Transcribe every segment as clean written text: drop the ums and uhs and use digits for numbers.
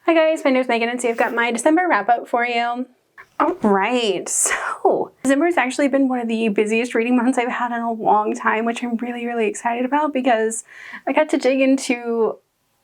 Hi guys, my name is Megan and so I've got my December wrap up for you. Alright, so December has actually been one of the busiest reading months I've had in a long time, which I'm really excited about because I got to dig into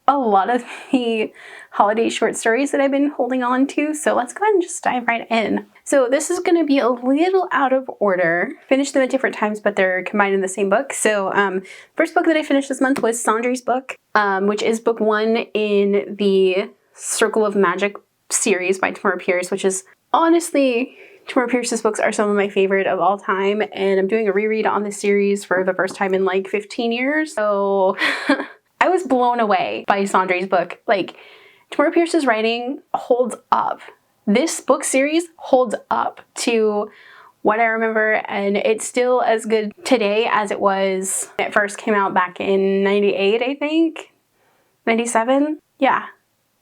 a lot of the holiday short stories that I've been holding on to. So let's go ahead and just dive right in. So this is going to be a little out of order. Finished them at different times, but they're combined in the same book. So first book that I finished this month was Sandry's book, which is book 1 in the Circle of Magic series by Tamora Pierce, which is honestly, Tamora Pierce's books are some of my favorite of all time. And I'm doing a reread on this series for the first time in like 15 years. So I was blown away by Sandry's book. Like, Tamora Pierce's writing holds up. This book series holds up to what I remember, and it's still as good today as it was when it first came out back in 98, I think? 97? Yeah.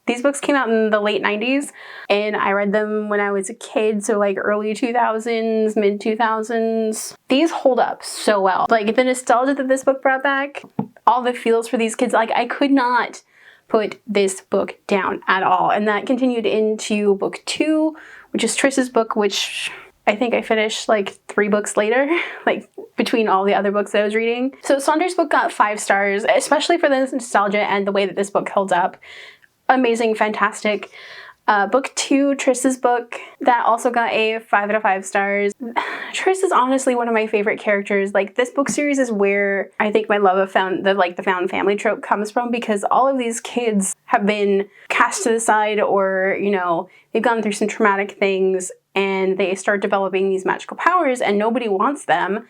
These books came out in the late 90s, and I read them when I was a kid, so like early 2000s, mid 2000s. These hold up so well. Like, the nostalgia that this book brought back, all the feels for these kids, like, I could not put this book down at all. And that continued into book 2, which is Triss's book, which I think I finished like 3 books later, like between all the other books that I was reading. So Sandry's book got 5 stars, especially for the nostalgia and the way that this book holds up. Amazing, fantastic. Book 2, Triss's book, that also got a 5 out of 5 stars. Triss is honestly one of my favorite characters. Like, this book series is where I think my love of the found family trope comes from, because all of these kids have been cast to the side, or, you know, they've gone through some traumatic things and they start developing these magical powers and nobody wants them.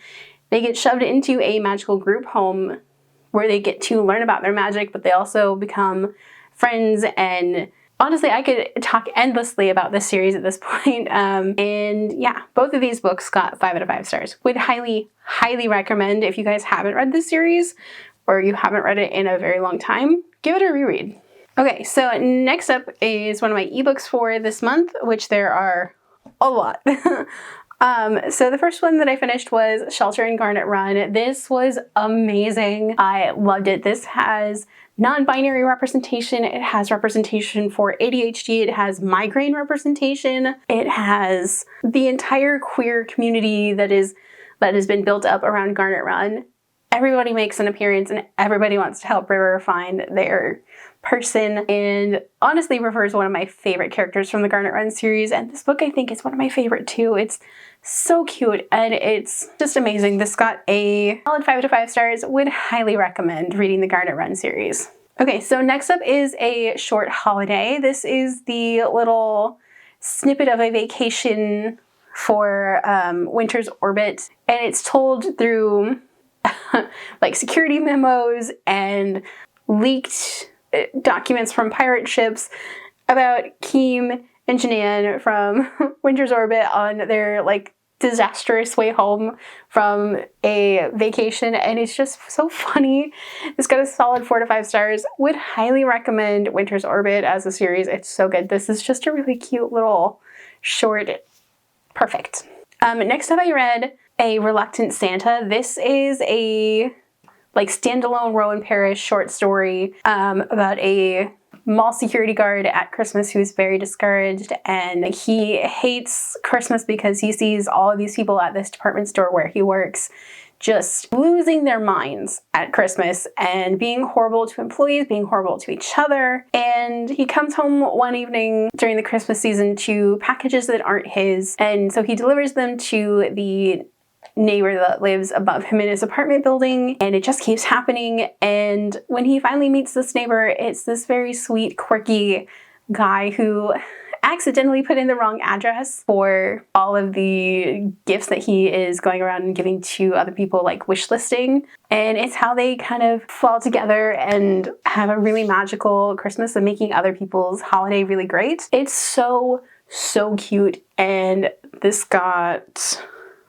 They get shoved into a magical group home where they get to learn about their magic, but they also become friends. And honestly, I could talk endlessly about this series at this point. And yeah, both of these books got 5 out of 5 stars. Would highly recommend, if you guys haven't read this series or you haven't read it in a very long time, give it a reread. Okay, so next up is one of my ebooks for this month, which there are a lot. So the first one that I finished was Shelter in Garnet Run. This was amazing. I loved it. This has non-binary representation. It has representation for ADHD. It has migraine representation. It has the entire queer community that has been built up around Garnet Run. Everybody makes an appearance and everybody wants to help River find their person. And honestly, River is one of my favorite characters from the Garnet Run series. And this book, I think, is one of my favorite too. It's so cute and it's just amazing. This got a solid 5 out of 5 stars. Would highly recommend reading the Garnet Run series. Okay, so next up is a short holiday. This is the little snippet of a vacation for Winter's Orbit, and it's told through like security memos and leaked documents from pirate ships about Keem and Janan from Winter's Orbit on their like disastrous way home from a vacation, and it's just so funny. It's got a solid 4 to 5 stars. Would highly recommend Winter's Orbit as a series. It's so good. This is just a really cute little short. Perfect. Next up I read A Reluctant Santa. This is a like standalone Rowan Parrish short story about a mall security guard at Christmas who's very discouraged, and he hates Christmas because he sees all of these people at this department store where he works just losing their minds at Christmas and being horrible to employees, being horrible to each other. And he comes home one evening during the Christmas season to packages that aren't his, and so he delivers them to the neighbor that lives above him in his apartment building, and it just keeps happening. And when he finally meets this neighbor, it's this very sweet, quirky guy who accidentally put in the wrong address for all of the gifts that he is going around and giving to other people, like wish listing. And it's how they kind of fall together and have a really magical Christmas and making other people's holiday really great. It's so cute, and this got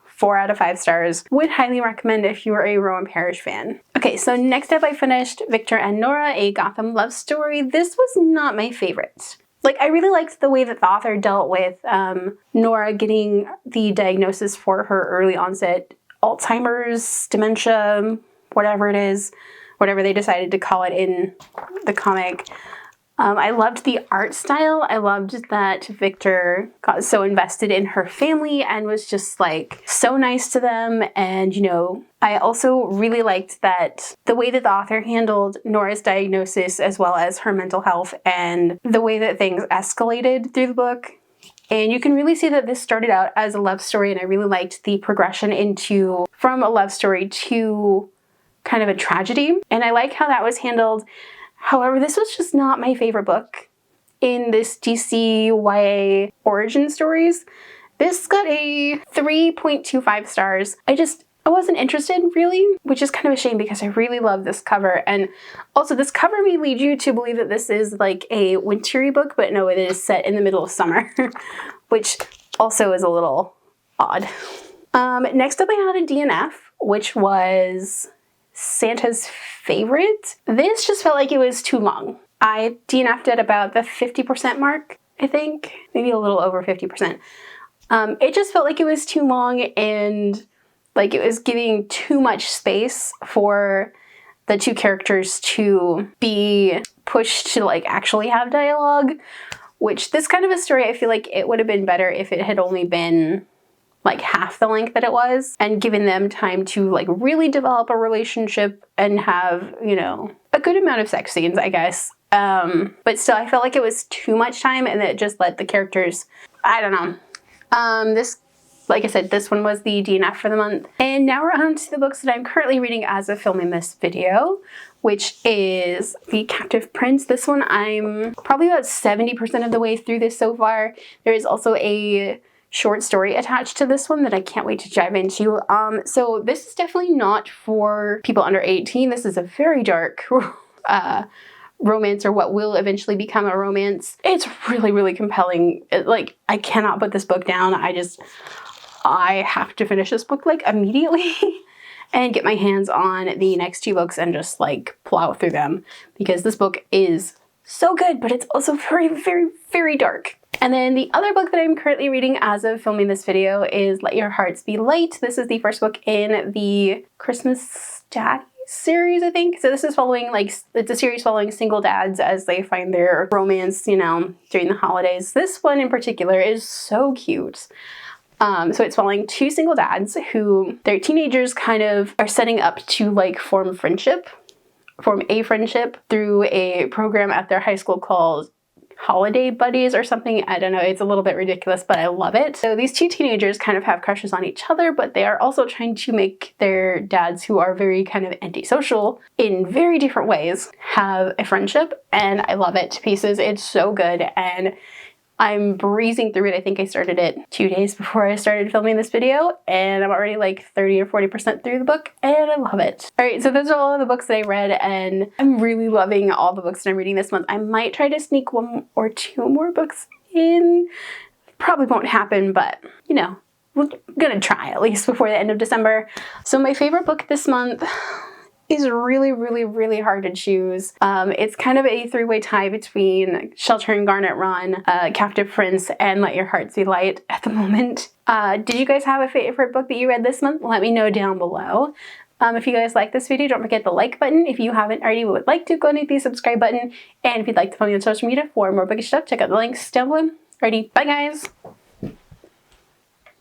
4 out of 5 stars. Would highly recommend if you are a Rowan Parrish fan. Okay, so next up I finished Victor and Nora, a Gotham love story. This was not my favorite. Like, I really liked the way that the author dealt with Nora getting the diagnosis for her early onset Alzheimer's, dementia, whatever it is, whatever they decided to call it in the comic. I loved the art style. I loved that Victor got so invested in her family and was just like so nice to them. And, you know, I also really liked that the way that the author handled Nora's diagnosis as well as her mental health and the way that things escalated through the book. And you can really see that this started out as a love story, and I really liked the progression from a love story to kind of a tragedy. And I like how that was handled. However, this was just not my favorite book in this DC YA origin stories. This got a 3.25 stars. I wasn't interested really, which is kind of a shame because I really love this cover. And also this cover may lead you to believe that this is like a wintry book, but no, it is set in the middle of summer, which also is a little odd. Next up I had a DNF, which was Santa's Favorite. This just felt like it was too long. I DNF'd at about the 50% mark, I think, maybe a little over 50%. It just felt like it was too long and like it was giving too much space for the two characters to be pushed to like actually have dialogue, which this kind of a story, I feel like it would have been better if it had only been like half the length that it was and given them time to like really develop a relationship and have, you know, a good amount of sex scenes, I guess. But still, I felt like it was too much time and it just let the characters, I don't know. Like I said, this one was the DNF for the month. And now we're on to the books that I'm currently reading as of filming this video, which is The Captive Prince. This one I'm probably about 70% of the way through this so far. There is also a short story attached to this one that I can't wait to dive into. So this is definitely not for people under 18. This is a very dark romance, or what will eventually become a romance. It's really, really compelling. Like, I cannot put this book down. I have to finish this book like immediately and get my hands on the next two books and just like plow through them, because this book is so good, but it's also very, very, very dark. And then the other book that I'm currently reading as of filming this video is Let Your Hearts Be Light. This is the first book in the Christmas Daddy series, I think. So this is following, like, it's a series following single dads as they find their romance, you know, during the holidays. This one in particular is so cute. So it's following two single dads who, their teenagers kind of are setting up to like form a friendship through a program at their high school called Holiday Buddies or something. I don't know, it's a little bit ridiculous, but I love it. So these two teenagers kind of have crushes on each other, but they are also trying to make their dads, who are very kind of antisocial in very different ways, have a friendship. And I love it to pieces. It's so good. And I'm breezing through it. I think I started it 2 days before I started filming this video, and I'm already like 30 or 40% through the book, and I love it. All right, so those are all of the books that I read, and I'm really loving all the books that I'm reading this month. I might try to sneak 1 or 2 more books in. Probably won't happen, but you know, we're gonna try at least before the end of December. So my favorite book this month is really, really, really hard to choose. It's kind of a 3-way tie between Shelter and Garnet Run, Captive Prince, and Let Your Hearts Be Light at the moment. Did you guys have a favorite book that you read this month? Let me know down below. If you guys like this video, don't forget the like button. If you haven't already but would like to, go and hit the subscribe button. And if you'd like to follow me on social media for more bookish stuff, check out the links down below. Alrighty, bye guys!